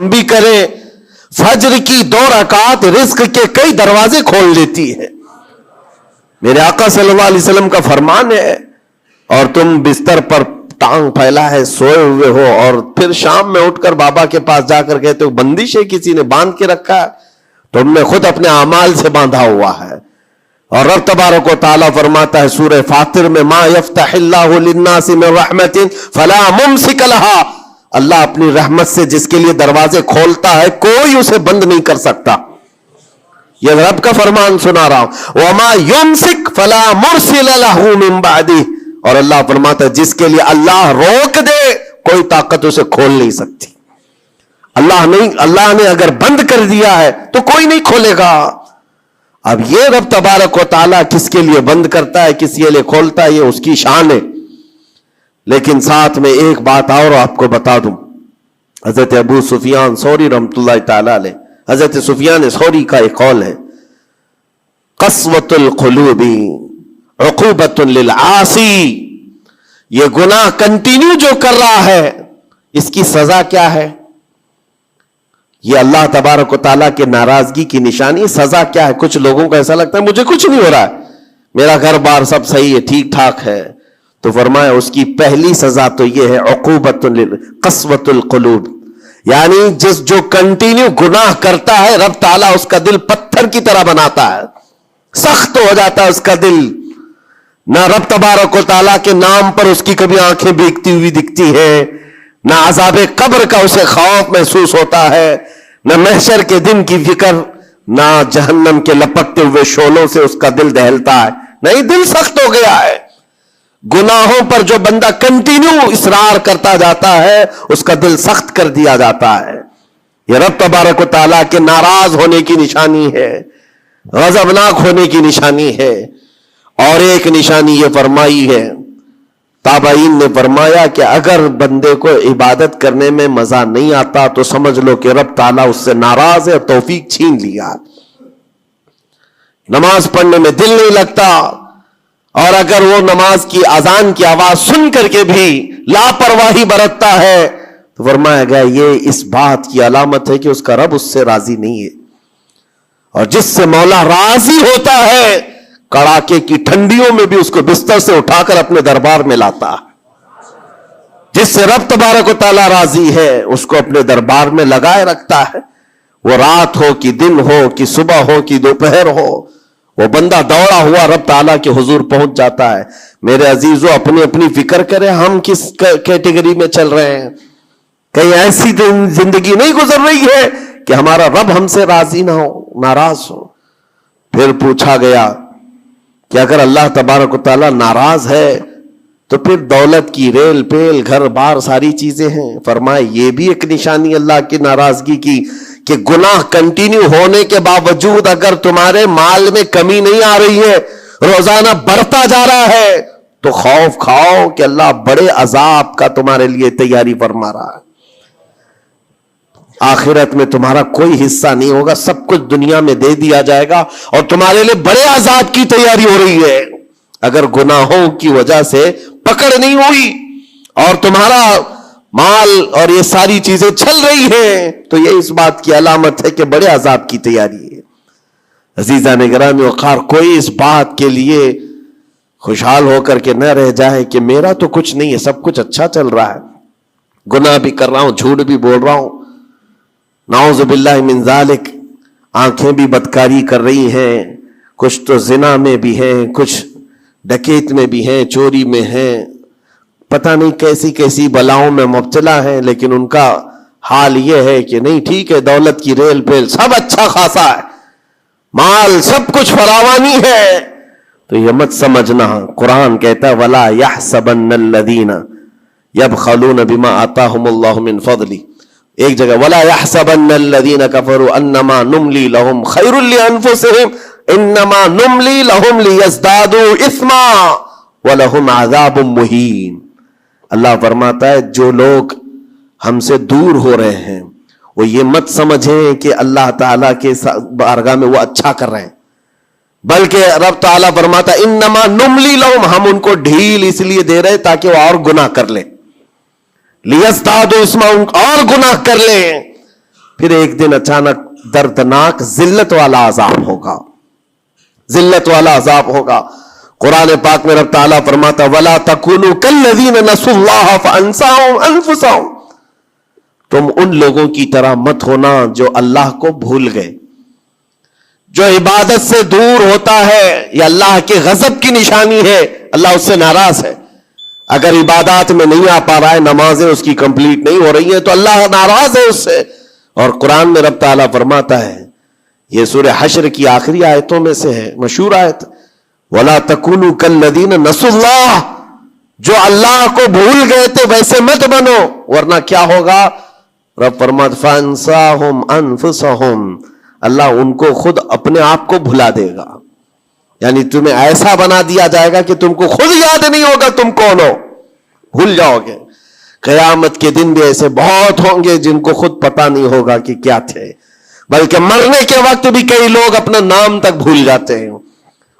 بھی کریں, فجر کی 2 رکعت رزق کے کئی دروازے کھول دیتی ہے. میرے آقا صلی اللہ علیہ وسلم کا فرمان ہے, اور تم بستر پر ٹانگ پھیلا ہے سوئے ہوئے ہو, اور پھر شام میں اٹھ کر بابا کے پاس جا کر کہتے ہو بندش ہے کسی نے باندھ کے رکھا ہے, تم نے خود اپنے اعمال سے باندھا ہوا ہے. اور رب تبارک و تعالیٰ فرماتا ہے سورہ فاطر میں, ما یفتح اللہ للناس من رحمت فلا ممسک لہا, اللہ اپنی رحمت سے جس کے لیے دروازے کھولتا ہے کوئی اسے بند نہیں کر سکتا. یہ رب کا فرمان سنا رہا ہوں. وما یمسک فلا مرسل لہ من بعدہ, اور اللہ فرماتا ہے جس کے لیے اللہ روک دے کوئی طاقت اسے کھول نہیں سکتی. اللہ نے اگر بند کر دیا ہے تو کوئی نہیں کھولے گا. اب یہ رب تبارک و تعالیٰ کس کے لیے بند کرتا ہے کس کے لیے کھولتا ہے یہ اس کی شان ہے. لیکن ساتھ میں ایک بات اور آپ کو بتا دوں, حضرت ابو سفیان ثوری رحمۃ اللہ تعالی علیہ, حضرت سفیان ثوری کا ایک قول ہے, قسوۃ القلوب عقوبۃ للعاصی, یہ گناہ کنٹینیو جو کر رہا ہے اس کی سزا کیا ہے؟ یہ اللہ تبارک و تعالیٰ کے ناراضگی کی نشانی. سزا کیا ہے؟ کچھ لوگوں کو ایسا لگتا ہے مجھے کچھ نہیں ہو رہا ہے, میرا گھر بار سب صحیح ہے ٹھیک ٹھاک ہے, تو فرمایا اس کی پہلی سزا تو یہ ہے عقوبۃ قسوۃ القلوب, یعنی جو کنٹینیو گناہ کرتا ہے رب تعالیٰ اس کا دل پتھر کی طرح بناتا ہے, سخت ہو جاتا ہے اس کا دل. نہ رب تبارک و تعالیٰ کے نام پر اس کی کبھی آنکھیں بھیگتی ہوئی دکھتی ہے, نہ عذاب قبر کا اسے خوف محسوس ہوتا ہے, نہ محشر کے دن کی فکر, نہ جہنم کے لپکتے ہوئے شعلوں سے اس کا دل دہلتا ہے. نہیں, دل سخت ہو گیا ہے. گناہوں پر جو بندہ کنٹینیو اصرار کرتا جاتا ہے اس کا دل سخت کر دیا جاتا ہے. یہ رب تبارک و تعالیٰ کے ناراض ہونے کی نشانی ہے, غضبناک ہونے کی نشانی ہے. اور ایک نشانی یہ فرمائی ہے, تابعین نے فرمایا کہ اگر بندے کو عبادت کرنے میں مزہ نہیں آتا تو سمجھ لو کہ رب تعالیٰ اس سے ناراض ہے اور توفیق چھین لیا. نماز پڑھنے میں دل نہیں لگتا, اور اگر وہ نماز کی اذان کی آواز سن کر کے بھی لاپرواہی برتتا ہے تو فرمایا گیا یہ اس بات کی علامت ہے کہ اس کا رب اس سے راضی نہیں ہے. اور جس سے مولا راضی ہوتا ہے کڑاکے کی ٹھنڈیوں میں بھی اس کو بستر سے اٹھا کر اپنے دربار میں لاتا ہے. جس سے رب تبارک و تعالیٰ راضی ہے اس کو اپنے دربار میں لگائے رکھتا ہے. وہ رات ہو کہ دن ہو کہ صبح ہو کہ دوپہر ہو, وہ بندہ دوڑا ہوا رب تعالیٰ کے حضور پہنچ جاتا ہے. میرے عزیزو اپنی اپنی فکر کریں, ہم کس کیٹیگری میں چل رہے ہیں. کہیں ایسی زندگی نہیں گزر رہی ہے کہ ہمارا رب ہم سے راضی نہ ہو, ناراض ہو. پھر پوچھا گیا کہ اگر اللہ تبارک و تعالیٰ ناراض ہے تو پھر دولت کی ریل پیل گھر بار ساری چیزیں ہیں. فرمائے یہ بھی ایک نشانی اللہ کی ناراضگی کی کہ گناہ کنٹینیو ہونے کے باوجود اگر تمہارے مال میں کمی نہیں آ رہی ہے, روزانہ بڑھتا جا رہا ہے, تو خوف کھاؤ کہ اللہ بڑے عذاب کا تمہارے لیے تیاری فرما رہا ہے. آخرت میں تمہارا کوئی حصہ نہیں ہوگا, سب کچھ دنیا میں دے دیا جائے گا, اور تمہارے لیے بڑے عذاب کی تیاری ہو رہی ہے. اگر گناہوں کی وجہ سے پکڑ نہیں ہوئی اور تمہارا مال اور یہ ساری چیزیں چل رہی ہیں تو یہ اس بات کی علامت ہے کہ بڑے عذاب کی تیاری ہے. عزیزان گرامی وقار, کوئی اس بات کے لیے خوشحال ہو کر کے نہ رہ جائے کہ میرا تو کچھ نہیں ہے, سب کچھ اچھا چل رہا ہے, گناہ بھی کر رہا ہوں, جھوٹ بھی بول رہا ہوں, نعوذ باللہ من ذالک, آنکھیں بھی بدکاری کر رہی ہیں, کچھ تو زنا میں بھی ہیں, کچھ ڈکیت میں بھی ہیں, چوری میں ہیں, پتہ نہیں کیسی کیسی بلاؤں میں مبتلا ہیں, لیکن ان کا حال یہ ہے کہ نہیں ٹھیک ہے, دولت کی ریل پیل سب اچھا خاصا ہے, مال سب کچھ فراوانی ہے. تو یہ مت سمجھنا, قرآن کہتا ہے وَلَا يَحْسَبَنَّ الَّذِينَ يَبْخَلُونَ بِمَا آتَاهُمُ اللَّهُ مِنْ فَضْلِهِ, ایک جگہ وَلَا يَحْسَبَنَّ الَّذِينَ كَفَرُوا أَنَّمَا نُمْلِي لَهُمْ خَيْرٌ لِأَنفُسِهِمْ إِنَّمَا نُمْلِي لَهُمْ لِيَزْدَادُوا إِثْمًا وَلَهُمْ عَذَابٌ مُهِينٌ. اللہ فرماتا ہے جو لوگ ہم سے دور ہو رہے ہیں وہ یہ مت سمجھیں کہ اللہ تعالیٰ کے بارگاہ میں وہ اچھا کر رہے ہیں, بلکہ رب تعالیٰ فرماتا ہے انما نملی لہم, ہم ان کو ڈھیل اس لیے دے رہے تاکہ وہ اور گناہ کر لیں, لیزدادوا اسما, اور گناہ کر لیں. پھر ایک دن اچانک دردناک ذلت والا عذاب ہوگا، ذلت والا عذاب ہوگا۔ قرآن پاک میں رب تعالیٰ فرماتا وَلَا تَكُونُوا كَالَّذِينَ نَسُوا اللَّهَ فَأَنسَاهُمْ أَنفُسَهُمْ، تم ان لوگوں کی طرح مت ہونا جو اللہ کو بھول گئے۔ جو عبادت سے دور ہوتا ہے یہ اللہ کے غضب کی نشانی ہے، اللہ اس سے ناراض ہے۔ اگر عبادات میں نہیں آ پا رہا ہے، نمازیں اس کی کمپلیٹ نہیں ہو رہی ہیں تو اللہ ناراض ہے اس سے۔ اور قرآن میں رب تعالیٰ فرماتا ہے، یہ سورہ حشر کی آخری آیتوں میں سے ہے، مشہور آیت، وَلَا تَكُونُوا كَالَّذِينَ نَسُوا اللَّهَ، جو اللہ کو بھول گئے تھے ویسے مت بنو، ورنہ کیا ہوگا؟ رب فرماتا فَأَنسَاهُمْ أَنفُسَهُمْ، اللہ ان کو خود اپنے آپ کو بھلا دے گا، یعنی تمہیں ایسا بنا دیا جائے گا کہ تم کو خود یاد نہیں ہوگا تم کون ہو، بھول جاؤ گے۔ قیامت کے دن بھی ایسے بہت ہوں گے جن کو خود پتہ نہیں ہوگا کہ کیا تھے، بلکہ مرنے کے وقت بھی کئی لوگ اپنا نام تک بھول جاتے ہیں۔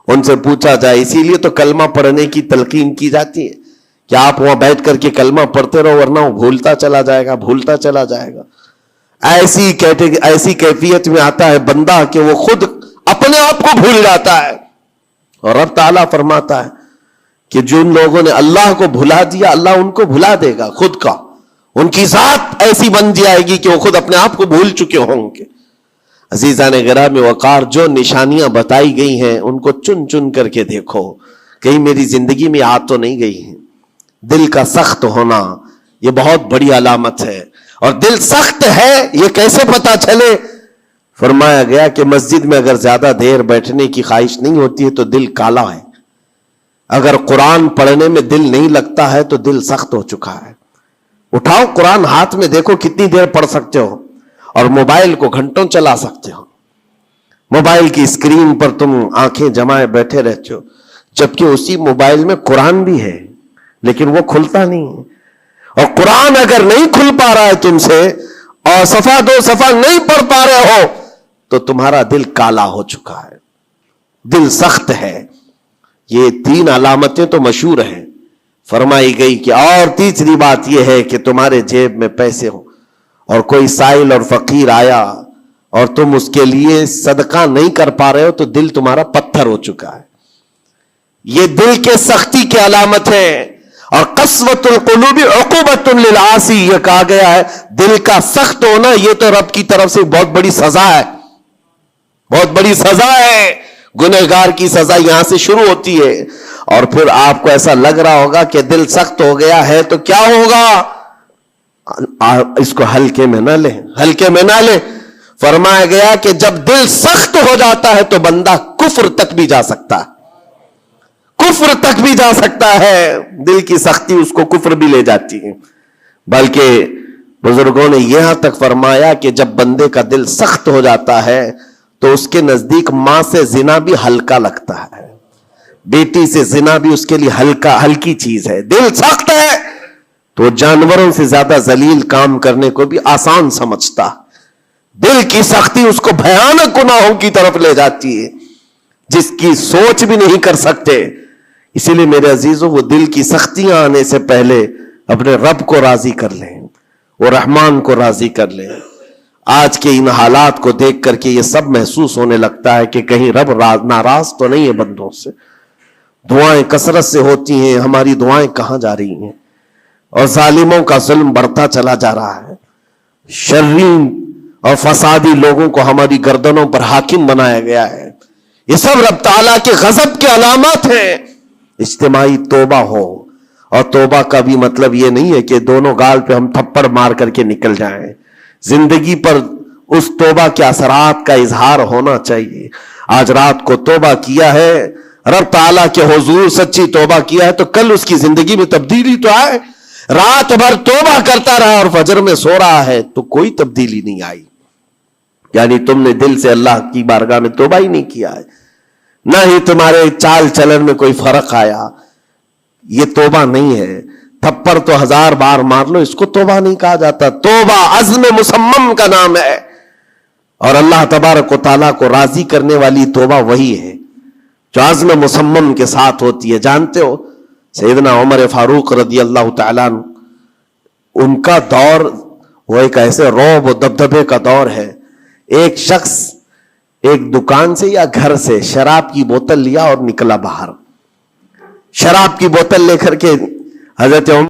ان سے پوچھا جائے، اسی لیے تو کلمہ پڑھنے کی تلقین کی جاتی ہے کہ آپ وہاں بیٹھ کر کے کلمہ پڑھتے رہو، ورنہ وہ بھولتا چلا جائے گا، بھولتا چلا جائے گا۔ ایسی کیفیت میں آتا ہے بندہ کہ وہ خود اپنے آپ کو بھول جاتا ہے۔ اور رب تعالیٰ فرماتا ہے کہ جن لوگوں نے اللہ کو بھلا دیا، اللہ ان کو بھلا دے گا خود کا، ان کی ذات ایسی بن جائے گی کہ وہ خود اپنے آپ کو بھول چکے ہوں گے۔ عزیزان گرامی وقار، جو نشانیاں بتائی گئی ہیں ان کو چن چن کر کے دیکھو، کہیں میری زندگی میں آ تو نہیں گئی ہیں۔ دل کا سخت ہونا یہ بہت بڑی علامت ہے، اور دل سخت ہے یہ کیسے پتا چلے؟ فرمایا گیا کہ مسجد میں اگر زیادہ دیر بیٹھنے کی خواہش نہیں ہوتی ہے تو دل کالا ہے، اگر قرآن پڑھنے میں دل نہیں لگتا ہے تو دل سخت ہو چکا ہے۔ اٹھاؤ قرآن ہاتھ میں، دیکھو کتنی دیر پڑھ سکتے ہو، اور موبائل کو گھنٹوں چلا سکتے ہو۔ موبائل کی اسکرین پر تم آنکھیں جمائے بیٹھے رہتے ہو، جبکہ اسی موبائل میں قرآن بھی ہے لیکن وہ کھلتا نہیں ہے۔ اور قرآن اگر نہیں کھل پا رہا ہے تم سے، اور صفحہ دو صفحہ نہیں پڑھ پا رہے ہو، تو تمہارا دل کالا ہو چکا ہے، دل سخت ہے۔ یہ 3 علامتیں تو مشہور ہیں، فرمائی گئی کہ اور تیسری بات یہ ہے کہ تمہارے جیب میں پیسے ہو اور کوئی سائل اور فقیر آیا اور تم اس کے لیے صدقہ نہیں کر پا رہے ہو تو دل تمہارا پتھر ہو چکا ہے۔ یہ دل کے سختی کی علامت ہے۔ اور قسوۃ القلوب عقوبۃ للعاصی، یہ کہا گیا ہے دل کا سخت ہونا یہ تو رب کی طرف سے بہت بڑی سزا ہے، بہت بڑی سزا ہے۔ گنہگار کی سزا یہاں سے شروع ہوتی ہے، اور پھر آپ کو ایسا لگ رہا ہوگا کہ دل سخت ہو گیا ہے تو کیا ہوگا؟ اس کو ہلکے میں نہ لیں، ہلکے میں نہ لیں۔ فرمایا گیا کہ جب دل سخت ہو جاتا ہے تو بندہ کفر تک بھی جا سکتا ہے، کفر تک بھی جا سکتا ہے۔ دل کی سختی اس کو کفر بھی لے جاتی ہے۔ بلکہ بزرگوں نے یہاں تک فرمایا کہ جب بندے کا دل سخت ہو جاتا ہے تو اس کے نزدیک ماں سے زنا بھی ہلکا لگتا ہے، بیٹی سے زنا بھی اس کے لیے ہلکی چیز ہے۔ دل سخت ہے تو جانوروں سے زیادہ ذلیل کام کرنے کو بھی آسان سمجھتا۔ دل کی سختی اس کو بھیانک گناہوں کی طرف لے جاتی ہے جس کی سوچ بھی نہیں کر سکتے۔ اسی لیے میرے عزیزوں، وہ دل کی سختیاں آنے سے پہلے اپنے رب کو راضی کر لیں، وہ رحمان کو راضی کر لیں۔ آج کے ان حالات کو دیکھ کر کے یہ سب محسوس ہونے لگتا ہے کہ کہیں رب ناراض تو نہیں ہے بندوں سے۔ دعائیں کثرت سے ہوتی ہیں، ہماری دعائیں کہاں جا رہی ہیں؟ اور ظالموں کا ظلم بڑھتا چلا جا رہا ہے، شریر اور فسادی لوگوں کو ہماری گردنوں پر حاکم بنایا گیا ہے۔ یہ سب رب تعالیٰ کے غضب کے علامات ہیں۔ اجتماعی توبہ ہو، اور توبہ کا بھی مطلب یہ نہیں ہے کہ دونوں گال پہ ہم تھپڑ مار کر کے نکل جائیں۔ زندگی پر اس توبہ کے اثرات کا اظہار ہونا چاہیے۔ آج رات کو توبہ کیا ہے، رب تعالیٰ کے حضور سچی توبہ کیا ہے تو کل اس کی زندگی میں تبدیلی تو آئے۔ رات بھر توبہ کرتا رہا اور فجر میں سو رہا ہے تو کوئی تبدیلی نہیں آئی، یعنی تم نے دل سے اللہ کی بارگاہ میں توبہ ہی نہیں کیا ہے، نہ ہی تمہارے چال چلن میں کوئی فرق آیا۔ یہ توبہ نہیں ہے۔ تھپڑ تو 1000 بار مار لو، اس کو توبہ نہیں کہا جاتا۔ توبہ عزم مصمم کا نام ہے، اور اللہ تبارک و تعالیٰ کو راضی کرنے والی توبہ وہی ہے جو عزم مصمم کے ساتھ ہوتی ہے۔ جانتے ہو سیدنا عمر فاروق رضی اللہ تعالیٰ عنہ، ان کا دور وہ ایک ایسے رعب و دبدبے کا دور ہے. ایک شخص ایک دکان سے یا گھر سے شراب کی بوتل لیا اور نکلا باہر. شراب کی بوتل لے کر کے حضرت عمر